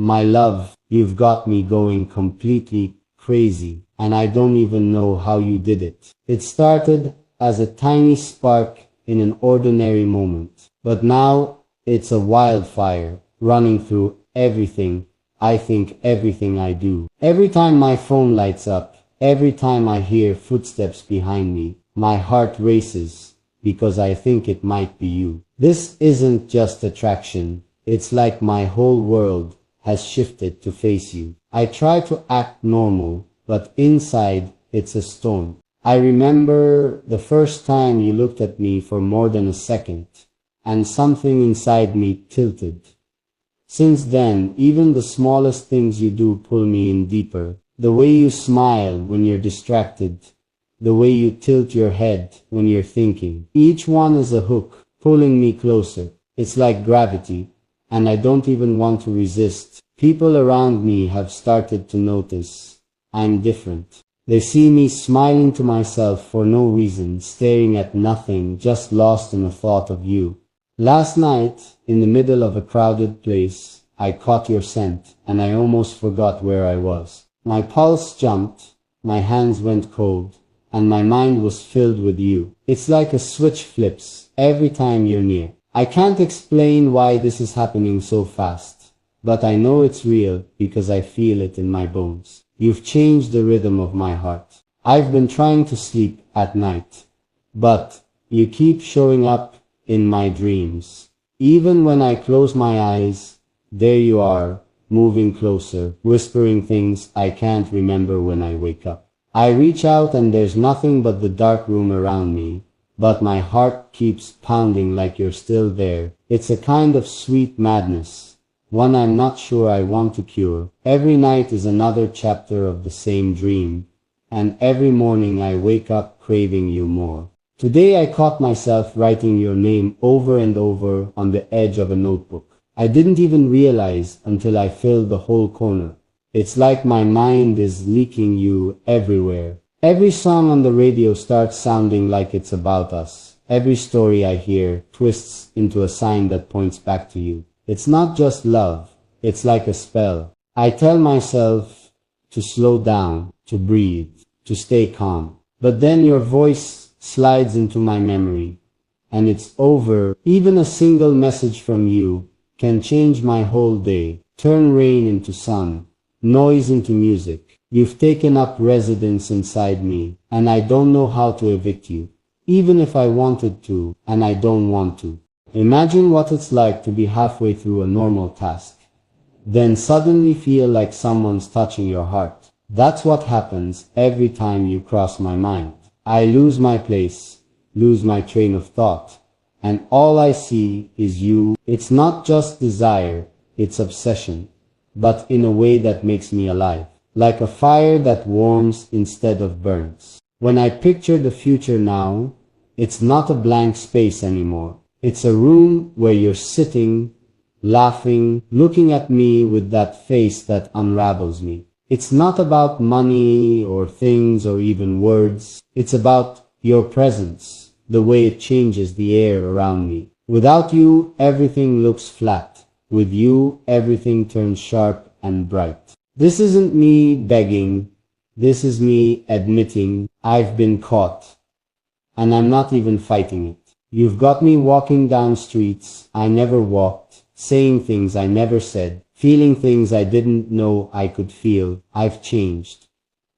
My love, you've got me going completely crazy, and I don't even know how you did it. It started as a tiny spark in an ordinary moment, but now it's a wildfire running through everything. I think everything I do. Every time my phone lights up, every time I hear footsteps behind me, my heart races because I think it might be you. This isn't just attraction. It's like my whole world has shifted to face you. I try to act normal, but inside it's a storm. I remember the first time you looked at me for more than a second, and something inside me tilted. Since then, even the smallest things you do pull me in deeper. The way you smile when you're distracted, the way you tilt your head when you're thinking. Each one is a hook, pulling me closer. It's like gravity, and I don't even want to resist. People around me have started to notice I'm different. They see me smiling to myself for no reason, staring at nothing, just lost in the thought of you. Last night, in the middle of a crowded place, I caught your scent, and I almost forgot where I was. My pulse jumped, my hands went cold, and my mind was filled with you. It's like a switch flips every time you're near. I can't explain why this is happening so fast, but I know it's real because I feel it in my bones. You've changed the rhythm of my heart. I've been trying to sleep at night, but you keep showing up in my dreams. Even when I close my eyes, there you are, moving closer, whispering things I can't remember when I wake up. I reach out and there's nothing but the dark room around me, but my heart keeps pounding like you're still there. It's a kind of sweet madness, one I'm not sure I want to cure. Every night is another chapter of the same dream, and every morning I wake up craving you more. Today I caught myself writing your name over and over on the edge of a notebook. I didn't even realize until I filled the whole corner. It's like my mind is leaking you everywhere. Every song on the radio starts sounding like it's about us. Every story I hear twists into a sign that points back to you. It's not just love, it's like a spell. I tell myself to slow down, to breathe, to stay calm. But then your voice slides into my memory, and it's over. Even a single message from you can change my whole day, turn rain into sun, noise into music. You've taken up residence inside me, and I don't know how to evict you, even if I wanted to, and I don't want to. Imagine what it's like to be halfway through a normal task, then suddenly feel like someone's touching your heart. That's what happens every time you cross my mind. I lose my place, lose my train of thought, and all I see is you. It's not just desire, it's obsession, but in a way that makes me alive, like a fire that warms instead of burns. When I picture the future now, it's not a blank space anymore. It's a room where you're sitting, laughing, looking at me with that face that unravels me. It's not about money or things or even words. It's about your presence, the way it changes the air around me. Without you, everything looks flat. With you, everything turns sharp and bright. This isn't me begging. This is me admitting I've been caught. And I'm not even fighting it. You've got me walking down streets I never walked, saying things I never said, feeling things I didn't know I could feel. I've changed.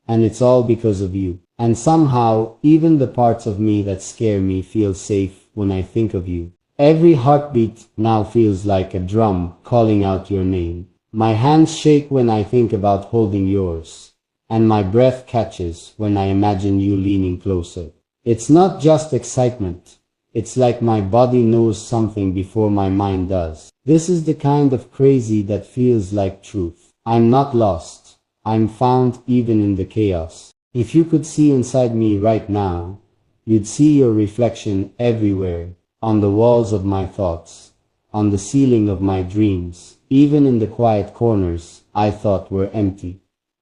And it's all because of you. And somehow, even the parts of me that scare me feel safe when I think of you. Every heartbeat now feels like a drum calling out your name. My hands shake when I think about holding yours, and my breath catches when I imagine you leaning closer. It's not just excitement. It's like my body knows something before my mind does. This is the kind of crazy that feels like truth. I'm not lost. I'm found even in the chaos. If you could see inside me right now, you'd see your reflection everywhere, on the walls of my thoughts, on the ceiling of my dreams, even in the quiet corners I thought were empty.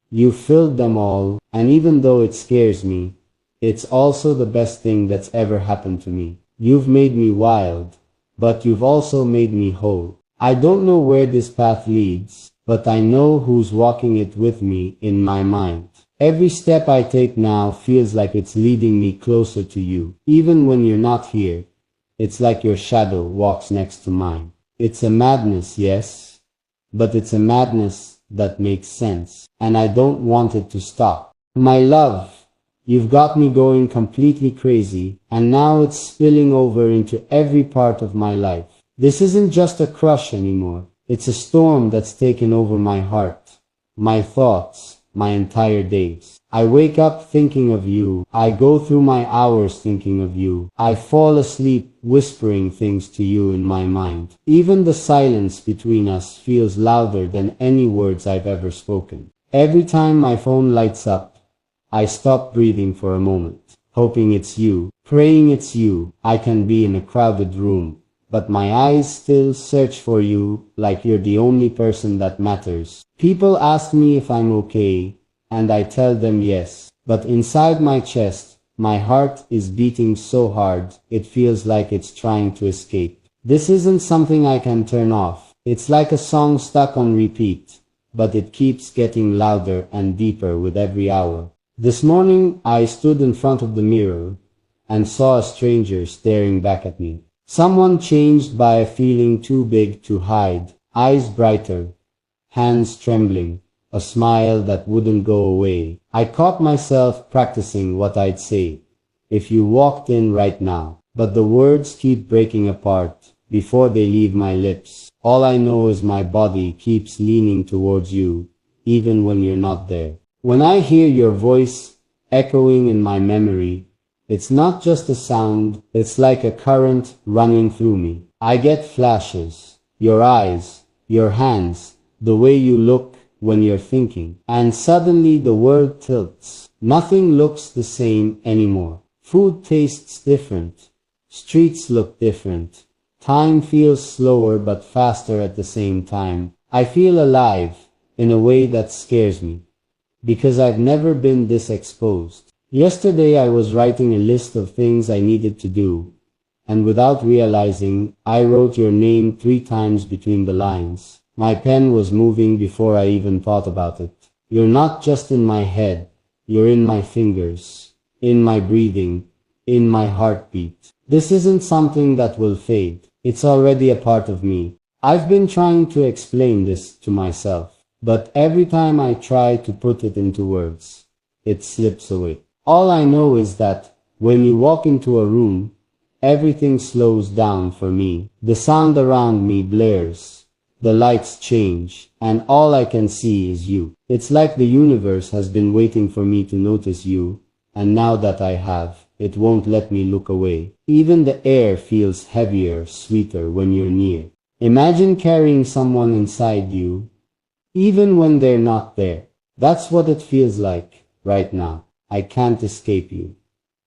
You filled them all, and even though it scares me, it's also the best thing that's ever happened to me. You've made me wild, but you've also made me whole. I don't know where this path leads, but I know who's walking it with me in my mind. Every step I take now feels like it's leading me closer to you. Even when you're not here, it's like your shadow walks next to mine. It's a madness, yes, but it's a madness that makes sense, and I don't want it to stop. My love, you've got me going completely crazy, and now it's spilling over into every part of my life. This isn't just a crush anymore. It's a storm that's taken over my heart, my thoughts, my entire days. I wake up thinking of you. I go through my hours thinking of you. I fall asleep whispering things to you in my mind. Even the silence between us feels louder than any words I've ever spoken. Every time my phone lights up, I stop breathing for a moment, hoping it's you, praying it's you. I can be in a crowded room, but my eyes still search for you like you're the only person that matters. People ask me if I'm okay, and I tell them yes, but inside my chest, my heart is beating so hard, it feels like it's trying to escape. This isn't something I can turn off. It's like a song stuck on repeat, but it keeps getting louder and deeper with every hour. This morning, I stood in front of the mirror and saw a stranger staring back at me. Someone changed by a feeling too big to hide, eyes brighter, hands trembling, a smile that wouldn't go away. I caught myself practicing what I'd say if you walked in right now, but the words keep breaking apart before they leave my lips. All I know is my body keeps leaning towards you, even when you're not there. When I hear your voice echoing in my memory, it's not just a sound, it's like a current running through me. I get flashes, your eyes, your hands, the way you look when you're thinking, and suddenly the world tilts. Nothing looks the same anymore. Food tastes different. Streets look different. Time feels slower but faster at the same time. I feel alive in a way that scares me, because I've never been this exposed. Yesterday I was writing a list of things I needed to do, and without realizing, I wrote your name 3 times between the lines. My pen was moving before I even thought about it. You're not just in my head, you're in my fingers, in my breathing, in my heartbeat. This isn't something that will fade. It's already a part of me. I've been trying to explain this to myself, but every time I try to put it into words, it slips away. All I know is that when you walk into a room, everything slows down for me. The sound around me blurs. The lights change, and all I can see is you. It's like the universe has been waiting for me to notice you, and now that I have, it won't let me look away. Even the air feels heavier, sweeter when you're near. Imagine carrying someone inside you, even when they're not there. That's what it feels like right now. I can't escape you,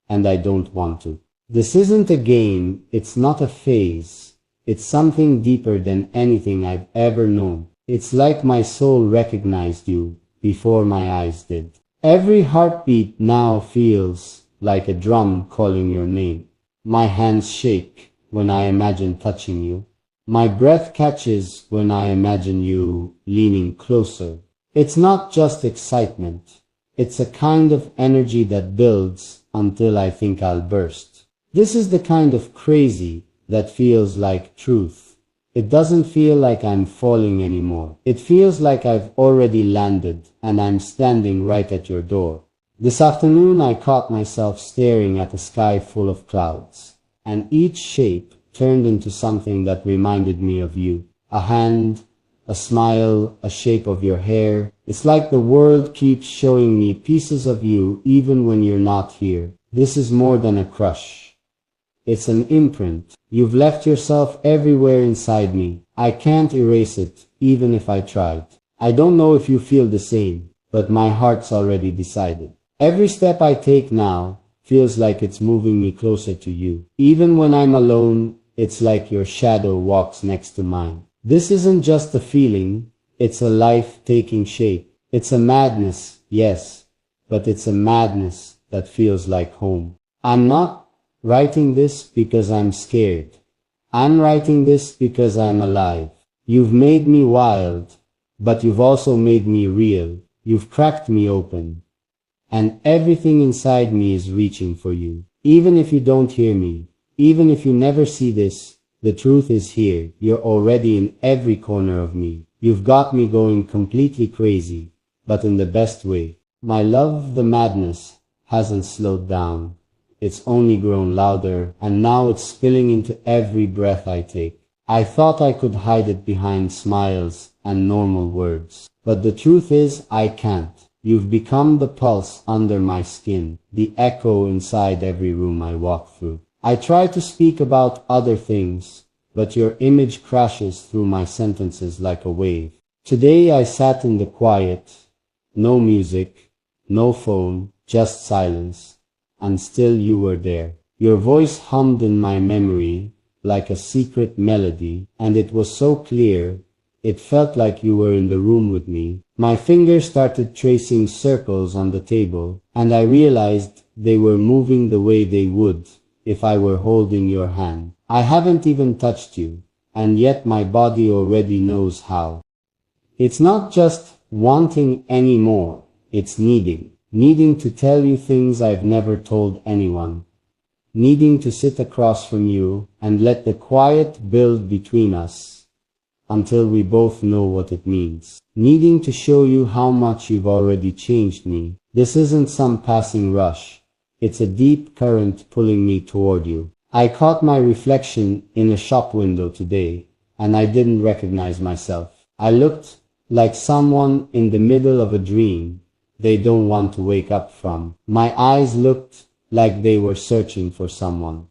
and I don't want to. This isn't a game, it's not a phase. It's something deeper than anything I've ever known. It's like my soul recognized you before my eyes did. Every heartbeat now feels like a drum calling your name. My hands shake when I imagine touching you. My breath catches when I imagine you leaning closer. It's not just excitement. It's a kind of energy that builds until I think I'll burst. This is the kind of crazy that feels like truth. It doesn't feel like I'm falling anymore. It feels like I've already landed and I'm standing right at your door. This afternoon I caught myself staring at a sky full of clouds, and each shape turned into something that reminded me of you. A hand, a smile, a shape of your hair. It's like the world keeps showing me pieces of you even when you're not here. This is more than a crush. It's an imprint. You've left yourself everywhere inside me. I can't erase it, even if I tried. I don't know if you feel the same, but my heart's already decided. Every step I take now feels like it's moving me closer to you. Even when I'm alone, it's like your shadow walks next to mine. This isn't just a feeling, it's a life taking shape. It's a madness, yes, but it's a madness that feels like home. I'm not writing this because I'm scared. I'm writing this because I'm alive. You've made me wild, but you've also made me real. You've cracked me open. And everything inside me is reaching for you. Even if you don't hear me, even if you never see this, the truth is here. You're already in every corner of me. You've got me going completely crazy, but in the best way. My love, the madness hasn't slowed down. It's only grown louder, and now it's spilling into every breath I take. I thought I could hide it behind smiles and normal words, but the truth is I can't. You've become the pulse under my skin, the echo inside every room I walk through. I try to speak about other things, but your image crashes through my sentences like a wave. Today I sat in the quiet, no music, no phone, just silence, and still you were there. Your voice hummed in my memory like a secret melody, and it was so clear, it felt like you were in the room with me. My fingers started tracing circles on the table, and I realized they were moving the way they would if I were holding your hand. I haven't even touched you, and yet my body already knows how. It's not just wanting anymore, it's needing to tell you things I've never told anyone, needing to sit across from you and let the quiet build between us until we both know what it means, needing to show you how much you've already changed me. This isn't some passing rush. It's a deep current pulling me toward you. I caught my reflection in a shop window today, and I didn't recognize myself. I looked like someone in the middle of a dream they don't want to wake up from. My eyes looked like they were searching for someone.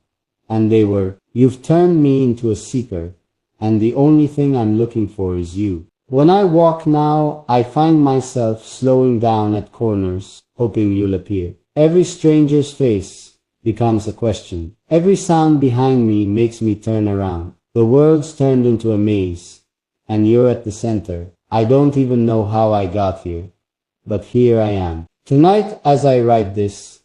And they were. You've turned me into a seeker, and the only thing I'm looking for is you. When I walk now, I find myself slowing down at corners, hoping you'll appear. Every stranger's face becomes a question. Every sound behind me makes me turn around. The world's turned into a maze, and you're at the center. I don't even know how I got here, but here I am. Tonight, as I write this,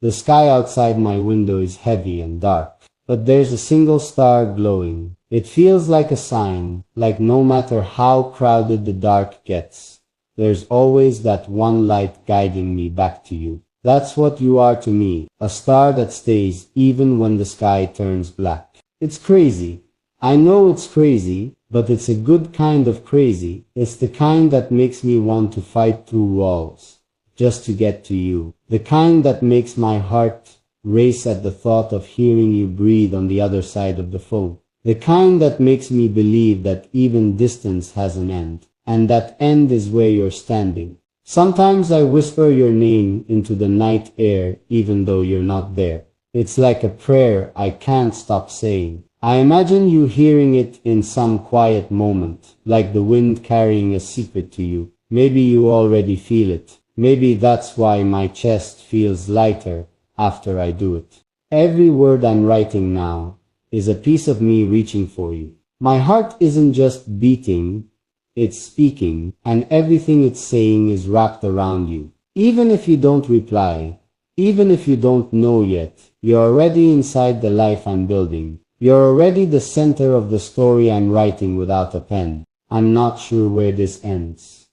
the sky outside my window is heavy and dark, but there's a single star glowing. It feels like a sign, like no matter how crowded the dark gets, there's always that one light guiding me back to you. That's what you are to me, a star that stays even when the sky turns black. It's crazy. I know it's crazy, but it's a good kind of crazy. It's the kind that makes me want to fight through walls just to get to you. The kind that makes my heart race at the thought of hearing you breathe on the other side of the phone. The kind that makes me believe that even distance has an end, and that end is where you're standing. Sometimes I whisper your name into the night air even though you're not there. It's like a prayer I can't stop saying. I imagine you hearing it in some quiet moment, like the wind carrying a secret to you. Maybe you already feel it. Maybe that's why my chest feels lighter after I do it. Every word I'm writing now is a piece of me reaching for you. My heart isn't just beating, it's speaking, and everything it's saying is wrapped around you. Even if you don't reply, even if you don't know yet, you're already inside the life I'm building. You're already the center of the story I'm writing without a pen. I'm not sure where this ends.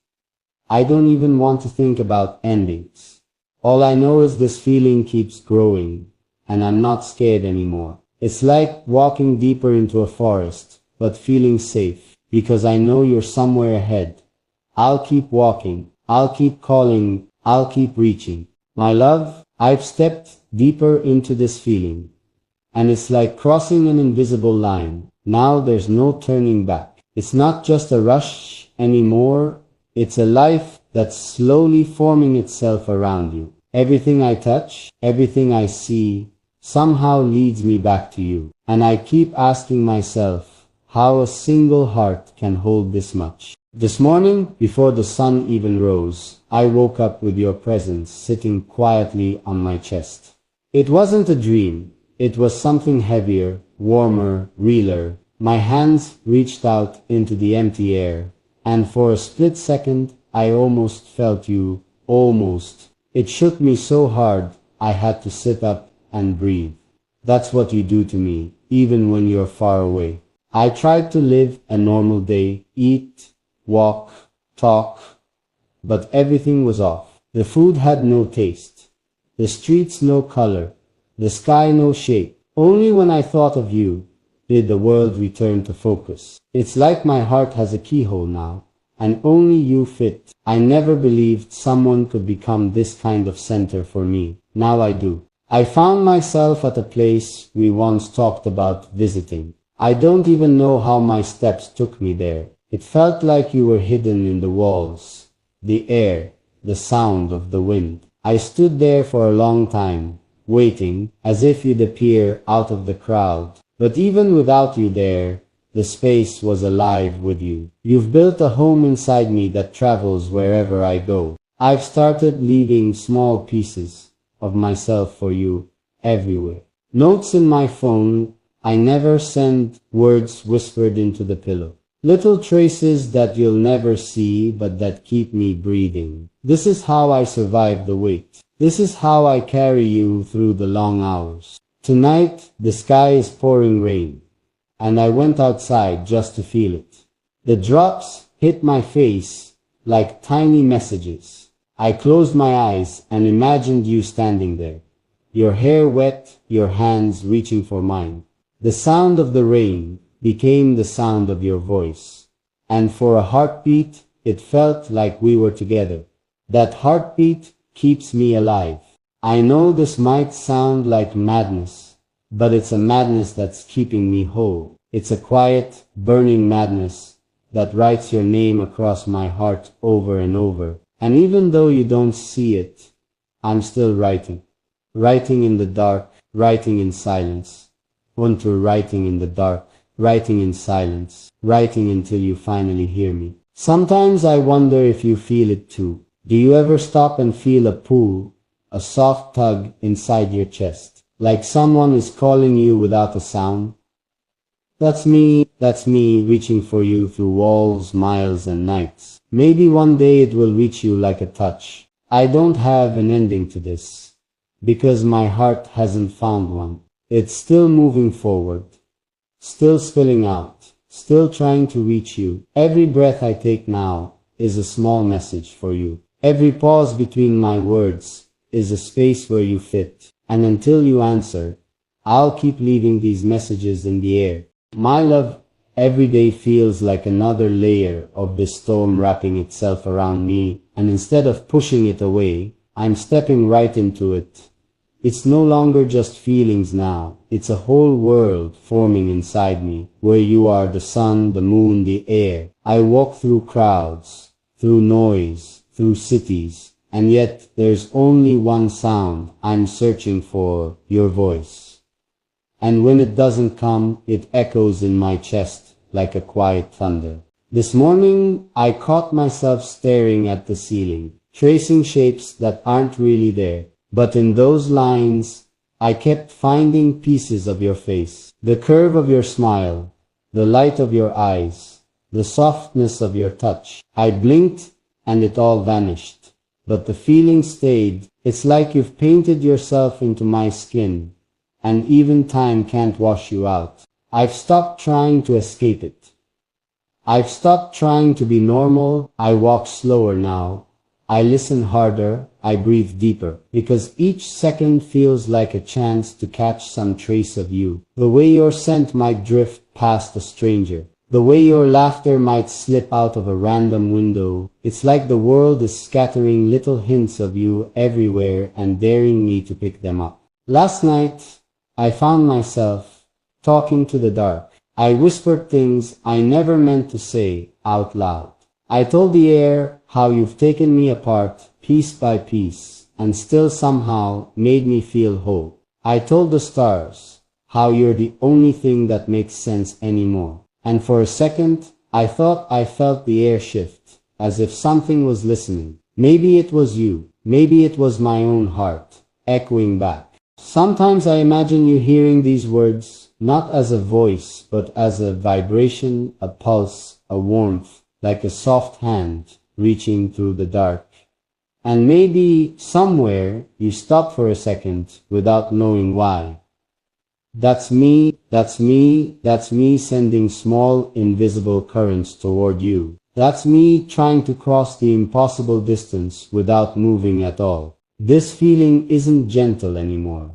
I don't even want to think about endings. All I know is this feeling keeps growing, and I'm not scared anymore. It's like walking deeper into a forest, but feeling safe, because I know you're somewhere ahead. I'll keep walking, I'll keep calling, I'll keep reaching. My love, I've stepped deeper into this feeling, and it's like crossing an invisible line. Now there's no turning back. It's not just a rush anymore, it's a life that's slowly forming itself around you. Everything I touch, everything I see, somehow leads me back to you. And I keep asking myself how a single heart can hold this much. This morning, before the sun even rose, I woke up with your presence sitting quietly on my chest. It wasn't a dream. It was something heavier, warmer, realer. My hands reached out into the empty air, and for a split second, I almost felt you. Almost. It shook me so hard, I had to sit up and breathe. That's what you do to me, even when you're far away. I tried to live a normal day, eat, walk, talk, but everything was off. The food had no taste, the streets no color, the sky no shape. Only when I thought of you did the world return to focus. It's like my heart has a keyhole now, and only you fit. I never believed someone could become this kind of center for me. Now I do. I found myself at a place we once talked about visiting. I don't even know how my steps took me there. It felt like you were hidden in the walls, the air, the sound of the wind. I stood there for a long time, waiting, as if you'd appear out of the crowd. But even without you there, the space was alive with you. You've built a home inside me that travels wherever I go. I've started leaving small pieces of myself for you everywhere. Notes in my phone, I never send, words whispered into the pillow. Little traces that you'll never see but that keep me breathing. This is how I survive the wait. This is how I carry you through the long hours. Tonight, the sky is pouring rain, and I went outside just to feel it. The drops hit my face like tiny messages. I closed my eyes and imagined you standing there, your hair wet, your hands reaching for mine. The sound of the rain became the sound of your voice, and for a heartbeat, it felt like we were together. That heartbeat keeps me alive. I know this might sound like madness, but it's a madness that's keeping me whole. It's a quiet, burning madness that writes your name across my heart over and over. And even though you don't see it, I'm still writing. Writing in the dark, writing in silence. Writing in the dark, writing in silence, writing until you finally hear me. Sometimes I wonder if you feel it too. Do you ever stop and feel a pull, a soft tug inside your chest, like someone is calling you without a sound? That's me reaching for you through walls, miles and nights. Maybe one day it will reach you like a touch. I don't have an ending to this, because my heart hasn't found one. It's still moving forward, still spilling out, still trying to reach you. Every breath I take now is a small message for you. Every pause between my words is a space where you fit. And until you answer, I'll keep leaving these messages in the air. My love, every day feels like another layer of this storm wrapping itself around me, and instead of pushing it away, I'm stepping right into it. It's no longer just feelings now, it's a whole world forming inside me, where you are the sun, the moon, the air. I walk through crowds, through noise, through cities, and yet there's only one sound I'm searching for, your voice. And when it doesn't come, it echoes in my chest like a quiet thunder. This morning, I caught myself staring at the ceiling, tracing shapes that aren't really there. But in those lines, I kept finding pieces of your face, the curve of your smile, the light of your eyes, the softness of your touch. I blinked and it all vanished, but the feeling stayed. It's like you've painted yourself into my skin, and even time can't wash you out. I've stopped trying to escape it. I've stopped trying to be normal. I walk slower now. I listen harder, I breathe deeper, because each second feels like a chance to catch some trace of you. The way your scent might drift past a stranger, the way your laughter might slip out of a random window. It's like the world is scattering little hints of you everywhere and daring me to pick them up. Last night, I found myself talking to the dark. I whispered things I never meant to say out loud. I told the air how you've taken me apart, piece by piece, and still somehow made me feel whole. I told the stars how you're the only thing that makes sense anymore. And for a second, I thought I felt the air shift, as if something was listening. Maybe it was you, maybe it was my own heart, echoing back. Sometimes I imagine you hearing these words, not as a voice, but as a vibration, a pulse, a warmth, like a soft hand reaching through the dark. And maybe somewhere you stop for a second without knowing why. That's me sending small invisible currents toward you. That's me trying to cross the impossible distance without moving at all. This feeling isn't gentle anymore.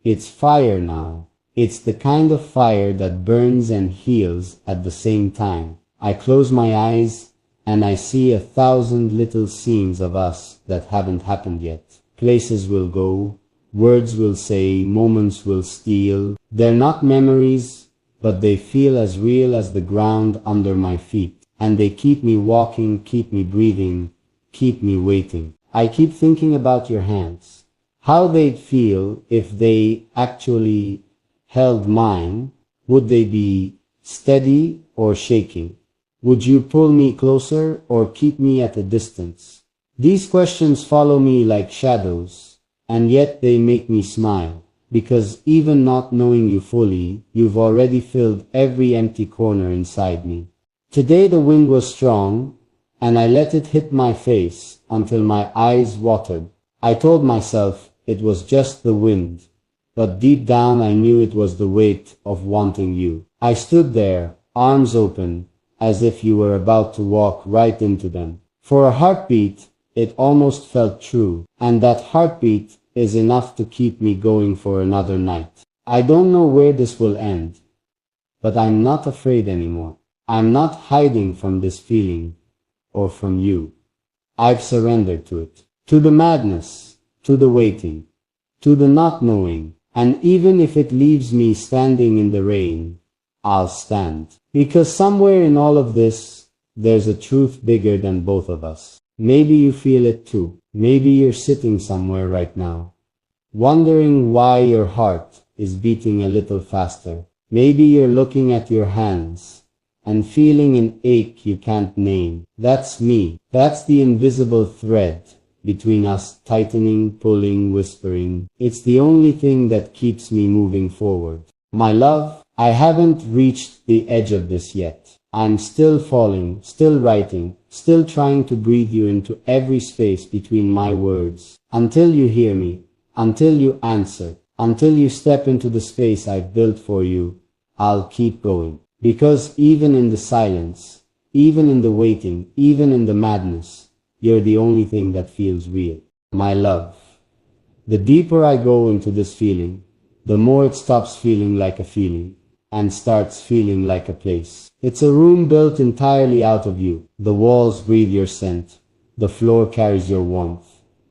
It's fire now. It's the kind of fire that burns and heals at the same time. I close my eyes and I see 1,000 little scenes of us that haven't happened yet. Places will go, words will say, moments will steal. They're not memories, but they feel as real as the ground under my feet. And they keep me walking, keep me breathing, keep me waiting. I keep thinking about your hands. How they'd feel if they actually held mine. Would they be steady or shaking? Would you pull me closer or keep me at a distance? These questions follow me like shadows, and yet they make me smile, because even not knowing you fully, you've already filled every empty corner inside me. Today the wind was strong, and I let it hit my face until my eyes watered. I told myself it was just the wind, but deep down I knew it was the weight of wanting you. I stood there, arms open, as if you were about to walk right into them. For a heartbeat, it almost felt true, and that heartbeat is enough to keep me going for another night. I don't know where this will end, but I'm not afraid anymore. I'm not hiding from this feeling, or from you. I've surrendered to it, to the madness, to the waiting, to the not knowing, and even if it leaves me standing in the rain, I'll stand. Because somewhere in all of this, there's a truth bigger than both of us. Maybe you feel it too. Maybe you're sitting somewhere right now, wondering why your heart is beating a little faster. Maybe you're looking at your hands and feeling an ache you can't name. That's me. That's the invisible thread between us, tightening, pulling, whispering. It's the only thing that keeps me moving forward. My love, I haven't reached the edge of this yet. I'm still falling, still writing, still trying to breathe you into every space between my words. Until you hear me, until you answer, until you step into the space I've built for you, I'll keep going. Because even in the silence, even in the waiting, even in the madness, you're the only thing that feels real. My love. The deeper I go into this feeling, the more it stops feeling like a feeling and starts feeling like a place. It's a room built entirely out of you. The walls breathe your scent. The floor carries your warmth.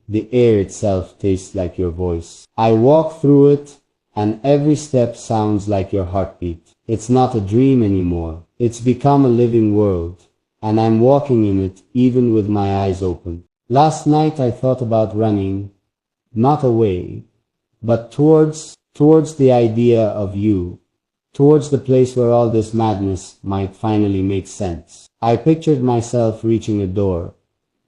The air itself tastes like your voice. I walk through it, and every step sounds like your heartbeat. It's not a dream anymore. It's become a living world, and I'm walking in it even with my eyes open. Last night I thought about running, not away, but towards the idea of you, towards the place where all this madness might finally make sense. I pictured myself reaching a door,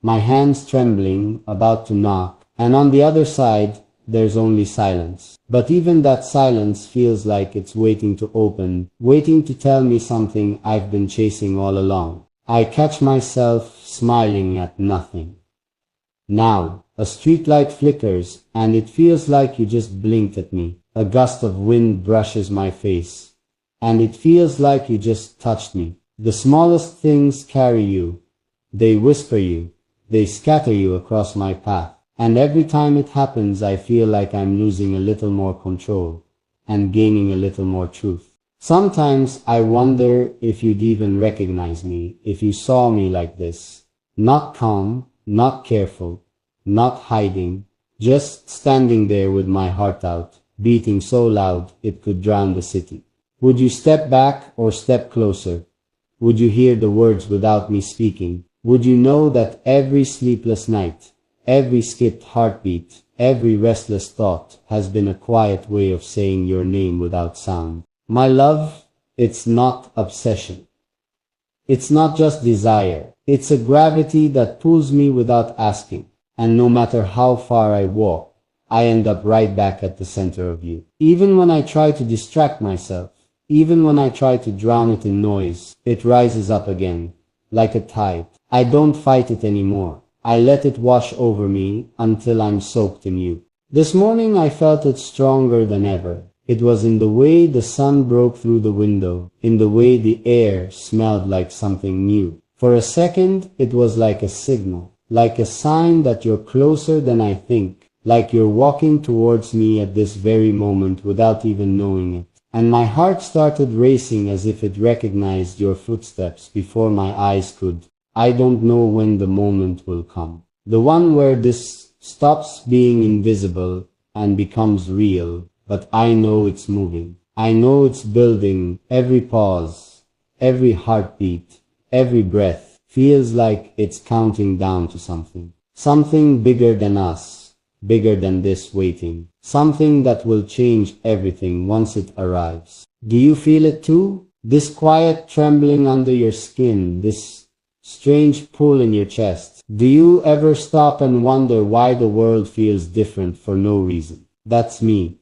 my hands trembling, about to knock, and on the other side, there's only silence. But even that silence feels like it's waiting to open, waiting to tell me something I've been chasing all along. I catch myself smiling at nothing. Now, a streetlight flickers, and it feels like you just blinked at me. A gust of wind brushes my face, and it feels like you just touched me. The smallest things carry you. They whisper you. They scatter you across my path. And every time it happens, I feel like I'm losing a little more control and gaining a little more truth. Sometimes I wonder if you'd even recognize me if you saw me like this. Not calm, not careful, not hiding, just standing there with my heart out, beating so loud it could drown the city. Would you step back or step closer? Would you hear the words without me speaking? Would you know that every sleepless night, every skipped heartbeat, every restless thought has been a quiet way of saying your name without sound? My love, it's not obsession. It's not just desire. It's a gravity that pulls me without asking. And no matter how far I walk, I end up right back at the center of you. Even when I try to distract myself, even when I try to drown it in noise, it rises up again, like a tide. I don't fight it anymore. I let it wash over me until I'm soaked in you. This morning I felt it stronger than ever. It was in the way the sun broke through the window, in the way the air smelled like something new. For a second, it was like a signal, like a sign that you're closer than I think, like you're walking towards me at this very moment without even knowing it. And my heart started racing as if it recognized your footsteps before my eyes could. I don't know when the moment will come. The one where this stops being invisible and becomes real, but I know it's moving. I know it's building. Every pause, every heartbeat, every breath feels like it's counting down to something. Something bigger than us, bigger than this waiting. Something that will change everything once it arrives. Do you feel it too? This quiet trembling under your skin, this strange pull in your chest. Do you ever stop and wonder why the world feels different for no reason? That's me.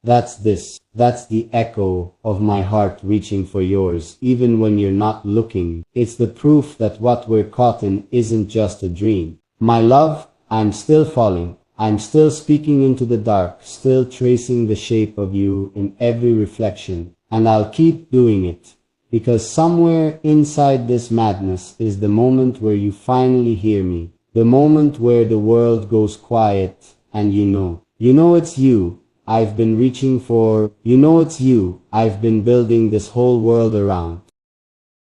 That's this. That's the echo of my heart reaching for yours, even when you're not looking. It's the proof that what we're caught in isn't just a dream. My love, I'm still falling. I'm still speaking into the dark, still tracing the shape of you in every reflection. And I'll keep doing it. Because somewhere inside this madness is the moment where you finally hear me. The moment where the world goes quiet and you know it's you I've been reaching for. You know it's you I've been building this whole world around.